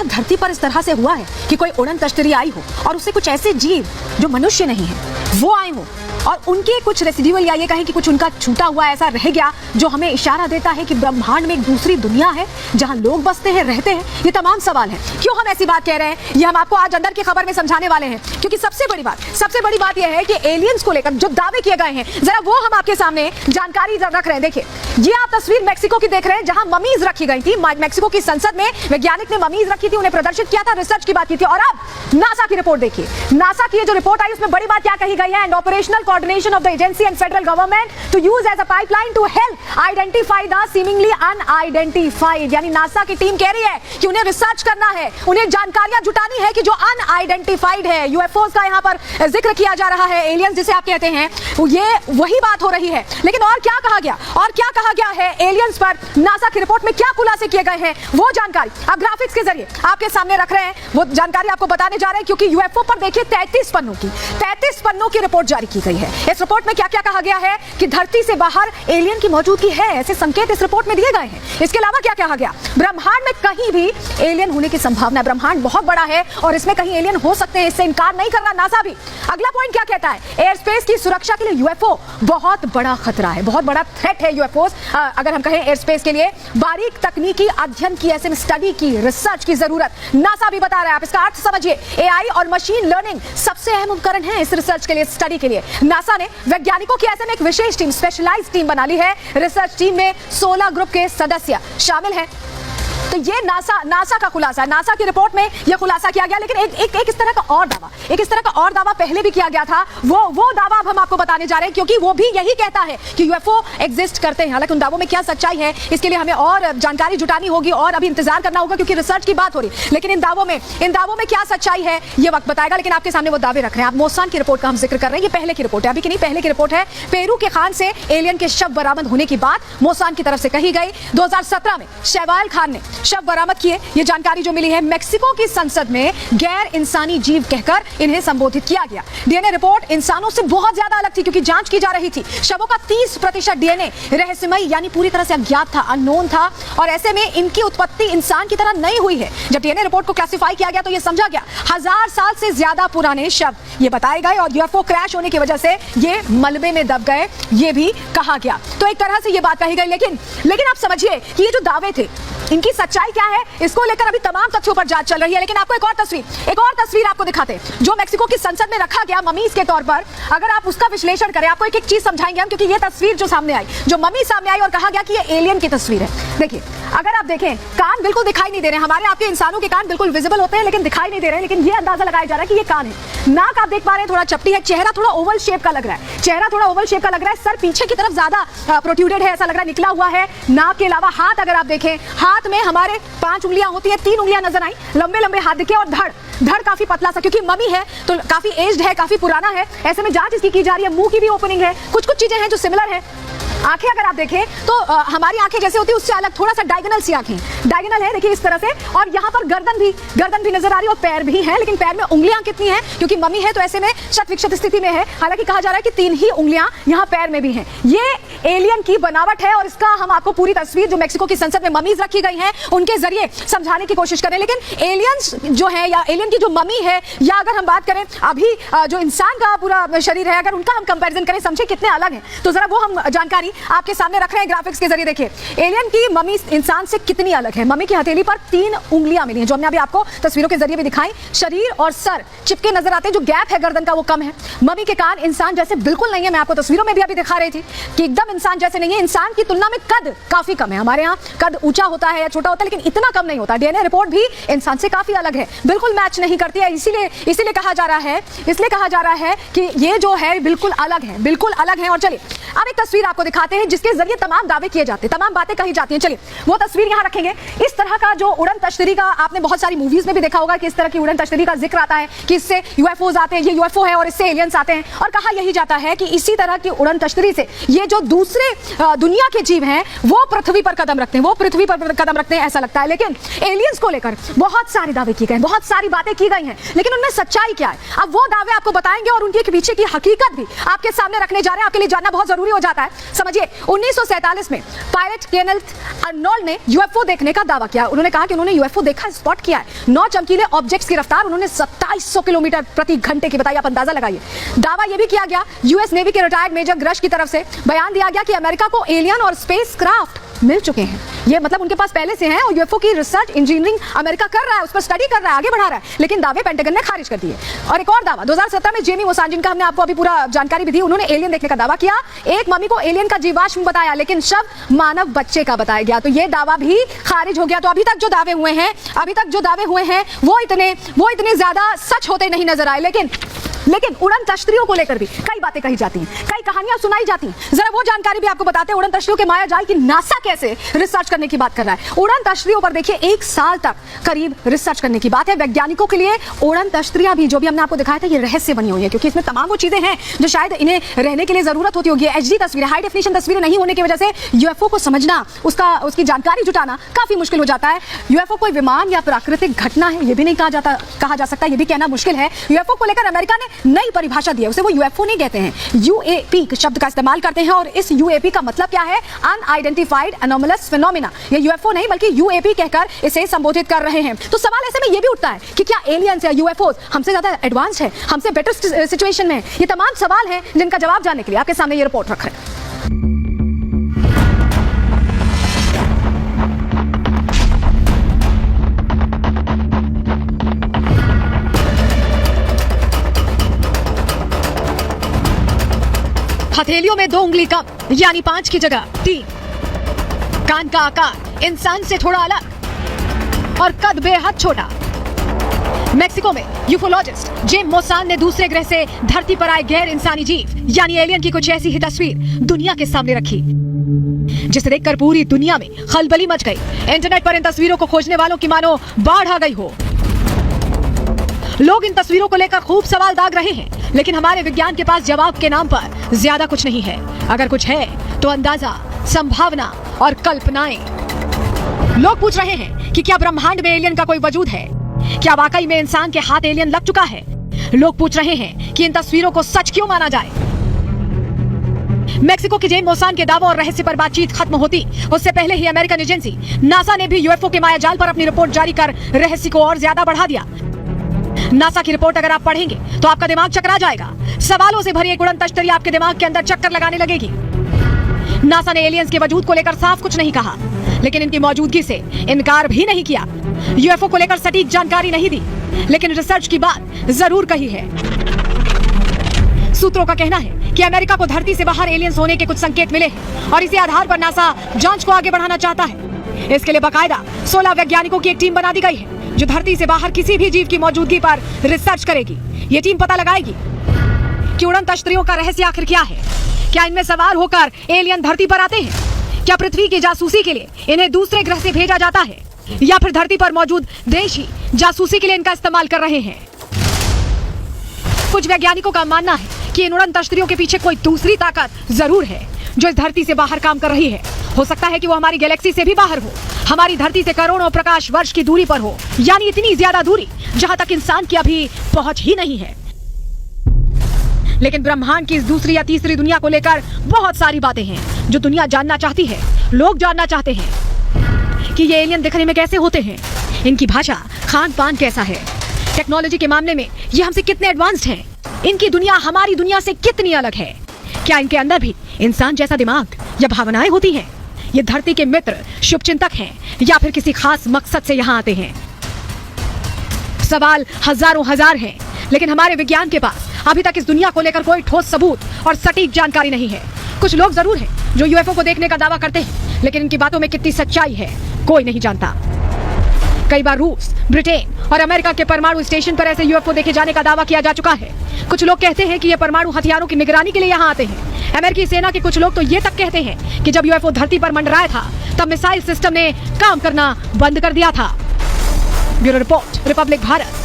धरती पर इस तरह से हुआ है कि कोई उड़न तश्तरी आई हो और उससे कुछ ऐसे जीव जो मनुष्य नहीं है वो आए हो और उनके कुछ रेसिड्यूअल या ये कहें कि कुछ उनका छूटा हुआ ऐसा रह गया जो हमें इशारा देता है कि ब्रह्मांड में एक दूसरी दुनिया है जहां लोग बसते हैं, रहते हैं? ये तमाम सवाल हैं। क्यों हम ऐसी बात कह रहे हैं ये हम आपको आज अंदर की खबर में समझाने वाले हैं, क्योंकि सबसे बड़ी बात यह है कि एलियंस को लेकर जो दावे किए गए हैं जरा वो हम आपके सामने जानकारी रख रहे हैं। देखिए ये आप तस्वीर मेक्सिको की देख रहे हैं जहां ममीज रखी गई थी। मेक्सिको की संसद में वैज्ञानिक ने ममीज रखी थी, उन्हें प्रदर्शित किया था, रिसर्च की बात की थी। और अब नासा की रिपोर्ट देखिए, नासा की जो रिपोर्ट आई उसमें बड़ी बात क्या कही गई है? And operational coordination of the agency and federal government to use as a pipeline to help identify the seemingly unidentified. यानी नासा की टीम कह रही है कि उन्हें रिसर्च करना है, उन्हें जानकारियां जुटानी है कि जो अनआइडेंटिफाइड है, यूएफओ का यहां पर जिक्र किया जा रहा है, एलियंस जिसे आप कहते हैं, ये वही बात हो रही है। लेकिन और क्या कहा गया है एलियंस पर? नासा की रिपोर्ट में क्या खुलासे किए गए हैं वो जानकारी आप ग्राफिक्स के जरिए आपके सामने रख रहे हैं। वो जानकारी आपको बताने जा रहे हैं, क्योंकि यूएफओ पर देखिए 33 पन्नों की रिपोर्ट जारी की गई है। इस रिपोर्ट में क्या क्या कहा गया है कि धरती से बाहर एलियन की मौजूदगी है, ऐसे संकेत इस रिपोर्ट में दिए गए हैं। इसके अलावा क्या कहा गया? ब्रह्मांड में कहीं भी एलियन होने की संभावना है। ब्रह्मांड बहुत बड़ा है और इसमें कहीं एलियन हो सकते हैं, इससे इनकार नहीं कर रहा नासा भी। अगला पॉइंट क्या कहता है? एयर स्पेस की सुरक्षा के लिए यूएफओ बहुत बड़ा खतरा है, बहुत बड़ा थ्रेट है यूएफओ। अगर हम कहें एयर स्पेस के लिए बारीक तकनीकी अध्ययन की, ऐसे में स्टडी की, रिसर्च की जरूरत नासा भी बता रहा है। आप इसका अर्थ समझिए, एआई और मशीन लर्निंग सबसे अहम उपकरण है इस रिसर्च के लिए, स्टडी के लिए। नासा ने वैज्ञानिकों की ऐसे में एक विशेष टीम, स्पेशलाइज्ड टीम बना ली है। रिसर्च टीम में 16 ग्रुप के सदस्य शामिल हैं। तो ये नासा का खुलासा है, नासा की रिपोर्ट में ये खुलासा किया गया। लेकिन एक इस तरह का और दावा पहले भी किया गया था। वो दावा अब हम आपको बताने जा रहे हैं, क्योंकि वो भी यही कहता है कि यूएफओ एग्जिस्ट करते हैं। हालांकि उन दावों में क्या सच्चाई है इसके लिए हमें और जानकारी जुटानी होगी और अभी इंतजार करना होगा, क्योंकि रिसर्च की बात हो रही है। लेकिन इन दावों में क्या सच्चाई है ये वक्त बताएगा। लेकिन आपके सामने वो दावे रख रहे हैं। आप मोसान की रिपोर्ट का हम जिक्र कर रहे हैं, ये पहले की रिपोर्ट है, अभी की नहीं, पहले की रिपोर्ट है। पेरू के खान से एलियन के शव बरामद होने की बात मोसान की तरफ से कही गई। 2017 में शैवाल खान ने शव बरामद किए। ये जानकारी जो मिली है, मेक्सिको की संसद में गैर इंसानी जीव कहकर इन्हें संबोधित किया गया। डीएनए रिपोर्ट इंसानों से बहुत ज्यादा अलग थी, क्योंकि जांच की जा रही थी। शवों का 30% डीएनए रहस्यमयी यानी पूरी तरह से अज्ञात था, अननोन था, और ऐसे में इनकी उत्पत्ति इंसान की तरह नहीं हुई है। जब डीएनए रिपोर्ट को क्लासिफाई किया गया तो यह समझा गया 1000 साल से ज्यादा पुराने शव ये बताए गए, और यूएफओ क्रैश होने की वजह से ये मलबे में दब गए, ये भी कहा गया। तो एक तरह से ये बात कही गई। लेकिन आप समझिए कि ये जो दावे थे इनकी सच्चाई क्या है, इसको लेकर अभी तमाम तथ्यों पर जांच चल रही है। लेकिन आपको एक और तस्वीर आपको दिखाते हैं जो मेक्सिको की संसद में रखा गया ममीज के तौर पर। अगर आप उसका विश्लेषण करें, आपको एक चीज समझाएंगे हम, क्योंकि ये तस्वीर जो सामने आई, जो ममी सामने आई और कहा गया कि ये एलियन की तस्वीर है। देखिए, अगर आप देखें, कान बिल्कुल दिखाई नहीं दे रहे हैं। हमारे आपके इंसानों के कान बिल्कुल विजिबल होते हैं लेकिन दिखाई नहीं दे रहे हैं। लेकिन ये अंदाजा लगाया जा रहा है कि ये कान है। नाक आप देख पा रहे हैं थोड़ा चपटी है, चेहरा थोड़ा ओवल शेप का लग रहा है, सर पीछे की तरफ ज्यादा प्रोट्रूडेड है, ऐसा लग रहा है, निकला हुआ है। नाक के अलावा हाथ अगर आप देखें, हाथ में हमारे 5 उंगलियां होती है, 3 उंगलियां नजर आई, लंबे हाथ दिखे, और धड़ काफी पतला सा, क्योंकि ममी है तो काफी एज्ड है, काफी पुराना है। ऐसे में जांच इसकी की जा रही है। मुंह की भी ओपनिंग है, कुछ चीजें हैं जो सिमिलर है। आंखें अगर आप देखें तो हमारी आंखें जैसे होती है उससे अलग, थोड़ा सा डायगोनल सी आंखें, डायगोनल है, देखिए इस तरह से। और यहाँ पर गर्दन भी नजर आ रही है, और पैर भी है। लेकिन पैर में उंगलियां कितनी हैं, क्योंकि मम्मी है तो ऐसे में शत-विक्षत स्थिति में है। हालांकि कहा जा रहा है कि 3 ही उंगलियां यहाँ पैर में भी हैं। ये एलियन की बनावट है, और इसका हम आपको पूरी तस्वीर जो मेक्सिको की संसद में ममीज रखी गई हैं उनके जरिए समझाने की कोशिश करें। लेकिन एलियंस जो है, या एलियन की जो ममी है, या अगर हम बात करें अभी जो इंसान का पूरा शरीर है, अगर उनका हम कंपैरिजन करें, समझे कितने अलग हैं, तो जरा वो हम जानकारी आपके सामने रख रहे हैं ग्राफिक्स के जरिए। देखिए, एलियन की ममी इंसान से कितनी अलग है। ममी की हथेली पर 3 उंगलियां मिली हैं, जो हमने अभी आपको तस्वीरों के जरिए भी दिखाई। शरीर और सर चिपके नजर आते हैं, जो गैप है गर्दन का वो कम है। ममी के कान इंसान जैसे बिल्कुल नहीं है, मैं आपको तस्वीरों में भी अभी दिखा रही थी कि एकदम इंसान जैसे नहीं है। इंसान की तुलना में कद काफी कम है। हमारे यहाँ कद ऊंचा होता है या छोटा होता है, लेकिन इतना कम नहीं होता। डीएनए रिपोर्ट भी इंसान से काफी अलग है, बिल्कुल मैच नहीं करती है। इसीलिए कहा जा रहा है कि ये जो है बिल्कुल अलग है। और चलिए अब एक तस्वीर आपको दिखाते हैं जिसके जरिए तमाम दावे किए जाते हैं, तमाम बातें कही जाती हैं। चलिए वो तस्वीर यहाँ रखेंगे। इस तरह का जो उड़न तश्तरी का आपने बहुत सारी मूवीज में भी देखा होगा कि इस तरह की उड़न तश्तरी का जिक्र आता है कि इससे यूएफओज आते हैं, ये यूएफओ है और इससे एलियंस आते हैं। और कहा यही जाता है कि इसी तरह की उड़न तश्तरी से ये जो दूसरे दुनिया के जीव हैं वो पृथ्वी पर कदम रखते हैं, ऐसा लगता है। लेकिन एलियंस को लेकर बहुत सारे दावे किए गए, बहुत सारी बातें की गई हैं, लेकिन उनमें सच्चाई क्या है, अब वो दावे आपको बताएंगे और उनके पीछे की हकीकत भी आपके सामने रखने जा रहे हैं। आपके लिए जानना बहुत जरूरी हो जाता है। समझ समझिए 1947 में पायलट केनेथ अर्नोल्ड ने यूएफओ देखने का दावा किया। उन्होंने कहा कि उन्होंने यूएफओ देखा, स्पॉट किया है। 9 चमकीले ऑब्जेक्ट्स की रफ्तार उन्होंने 2700 किलोमीटर प्रति घंटे की बताई। आप अंदाजा लगाइए। दावा यह भी किया गया यूएस नेवी के रिटायर्ड मेजर ग्रश की तरफ से बयान दिया गया कि अमेरिका को एलियन और स्पेस क्राफ्ट मिल चुके हैं। ये मतलब उनके पास पहले से हैं और यूएफओ की रिसर्च इंजीनियरिंग अमेरिका कर रहा है, उस पर स्टडी कर रहा है, आगे बढ़ा रहा है, लेकिन दावे पेंटागन ने खारिज कर दिए। और एक और दावा 2017 में जेमी मोसान, जिनका हमने आपको अभी पूरा जानकारी भी दी, उन्होंने एलियन देखने का दावा किया। एक मम्मी को एलियन का जीवाश्म बताया, लेकिन शव मानव बच्चे का बताया गया, तो ये दावा भी खारिज हो गया। तो अभी तक जो दावे हुए हैं वो इतने ज्यादा सच होते नहीं नजर आए। लेकिन उड़न तश्तरियों को लेकर भी कई बातें कही जाती हैं, कई कहानियां सुनाई जाती हैं। जरा वो जानकारी भी आपको बताते हैं उड़न तश्तरियों के माया जाल की नासा कैसे रिसर्च करने की बात कर रहा है। उड़न तश्तरियों पर देखिए 1 साल तक करीब रिसर्च करने की बात है। वैज्ञानिकों के लिए उड़न तश्तरियां भी, जो भी हमने आपको दिखाया था, ये रहस्य बनी हुई है, क्योंकि इसमें तमाम वो चीजें हैं जो शायद इन्हें रहने के लिए जरूरत होती होगी। एचडी तस्वीरें, हाई डेफिनेशन तस्वीरें नहीं होने की वजह से यूएफओ को समझना, उसकी जानकारी जुटाना काफी मुश्किल हो जाता है। यूएफओ कोई विमान या प्राकृतिक घटना है ये भी नहीं कहा जा सकता, ये भी कहना मुश्किल है। यूएफओ को लेकर अमेरिका ने नई परिभाषा दी है, उसे वो यूएफओ नहीं कहते हैं, यूएपी शब्द का इस्तेमाल करते हैं। और इस यूएपी का मतलब क्या है? Unidentified anomalous phenomena. ये यूएफओ नहीं बल्कि यूएपी कहकर इसे संबोधित कर रहे हैं। तो सवाल ऐसे में ये भी उठता है कि क्या एलियंस या यूएफओ हमसे ज्यादा एडवांस है, हमसे बेटर सिचुएशन में? ये तमाम सवाल हैं जिनका जवाब जानने के लिए आपके सामने ये रिपोर्ट रख रहे हैं। हथेलियों में 2 उंगली कम, यानी 5 की जगह 3। कान का आकार इंसान से थोड़ा अलग और कद बेहद छोटा। मेक्सिको में यूफोलॉजिस्ट जेम मोसान ने दूसरे ग्रह से धरती पर आए गैर इंसानी जीव यानी एलियन की कुछ ऐसी ही तस्वीर दुनिया के सामने रखी, जिसे देखकर पूरी दुनिया में खलबली मच गई। इंटरनेट पर इन तस्वीरों को खोजने वालों की मानो बाढ़ आ गई हो। लोग इन तस्वीरों को लेकर खूब सवाल दाग रहे हैं, लेकिन हमारे विज्ञान के पास जवाब के नाम पर ज्यादा कुछ नहीं है। अगर कुछ है तो अंदाजा, संभावना और कल्पनाएं। लोग पूछ रहे हैं कि क्या ब्रह्मांड में एलियन का कोई वजूद है? क्या वाकई में इंसान के हाथ एलियन लग चुका है? लोग पूछ रहे हैं कि इन तस्वीरों को सच क्यों माना जाए। मेक्सिको के जेम मोसान के दावों और रहस्य पर बातचीत खत्म होती उससे पहले ही अमेरिकन एजेंसी नासा ने भी यूएफओ के मायाजाल पर अपनी रिपोर्ट जारी कर रहस्य को और ज्यादा बढ़ा दिया। नासा की रिपोर्ट अगर आप पढ़ेंगे तो आपका दिमाग चकरा जाएगा। सवालों से भरी एक उड़न तश्तरी आपके दिमाग के अंदर चक्कर लगाने लगेगी। नासा ने एलियंस के वजूद को लेकर साफ कुछ नहीं कहा, लेकिन इनकी मौजूदगी से इनकार भी नहीं किया। यूएफओ को लेकर सटीक जानकारी नहीं दी, लेकिन रिसर्च की बात जरूर कही है। सूत्रों का कहना है कि अमेरिका को धरती से बाहर एलियंस होने के कुछ संकेत मिले हैं और इसी आधार पर नासा जांच को आगे बढ़ाना चाहता है। इसके लिए बाकायदा 16 वैज्ञानिकों की एक टीम बना दी गई है जो धरती से बाहर किसी भी जीव की मौजूदगी पर रिसर्च करेगी। ये टीम पता लगाएगी कि उड़न तश्तरियों का रहस्य आखिर क्या है। क्या इनमें सवार होकर एलियन धरती पर आते हैं? क्या पृथ्वी की जासूसी के लिए इन्हें दूसरे ग्रह से भेजा जाता है, या फिर धरती पर मौजूद देश ही जासूसी के लिए इनका इस्तेमाल कर रहे हैं? कुछ वैज्ञानिकों का मानना है कि इन उड़न तश्तरियों के पीछे कोई दूसरी ताकत जरूर है जो इस धरती से बाहर काम कर रही है। हो सकता है कि वो हमारी गैलेक्सी से भी बाहर हो, हमारी धरती से करोड़ों प्रकाश वर्ष की दूरी पर हो, यानी इतनी ज्यादा दूरी जहां तक इंसान की अभी पहुंच ही नहीं है। लेकिन ब्रह्मांड की इस दूसरी या तीसरी दुनिया को लेकर बहुत सारी बातें हैं जो दुनिया जानना चाहती है। लोग जानना चाहते हैं कि ये एलियन दिखने में कैसे होते हैं, इनकी भाषा, खान पान कैसा है, टेक्नोलॉजी के मामले में ये हमसे कितने एडवांस्ड हैं, इनकी दुनिया हमारी दुनिया से कितनी अलग है, क्या इनके अंदर भी इंसान जैसा दिमाग या भावनाएं होती हैं, ये धरती के मित्र, शुभचिंतक हैं या फिर किसी खास मकसद से यहाँ आते हैं। सवाल हजारों हजार हैं, लेकिन हमारे विज्ञान के पास अभी तक इस दुनिया को लेकर कोई ठोस सबूत और सटीक जानकारी नहीं है। कुछ लोग जरूर हैं जो यूएफओ को देखने का दावा करते हैं, लेकिन इनकी बातों में कितनी सच्चाई है कोई नहीं जानता। कई बार रूस, ब्रिटेन और अमेरिका के परमाणु स्टेशन पर ऐसे यूएफओ देखे जाने का दावा किया जा चुका है। कुछ लोग कहते हैं कि ये परमाणु हथियारों की निगरानी के लिए यहाँ आते हैं। अमेरिकी सेना के कुछ लोग तो ये तक कहते हैं कि जब यूएफओ धरती पर मंडराया था तब मिसाइल सिस्टम ने काम करना बंद कर दिया था। Bureau report, Republic Bharat.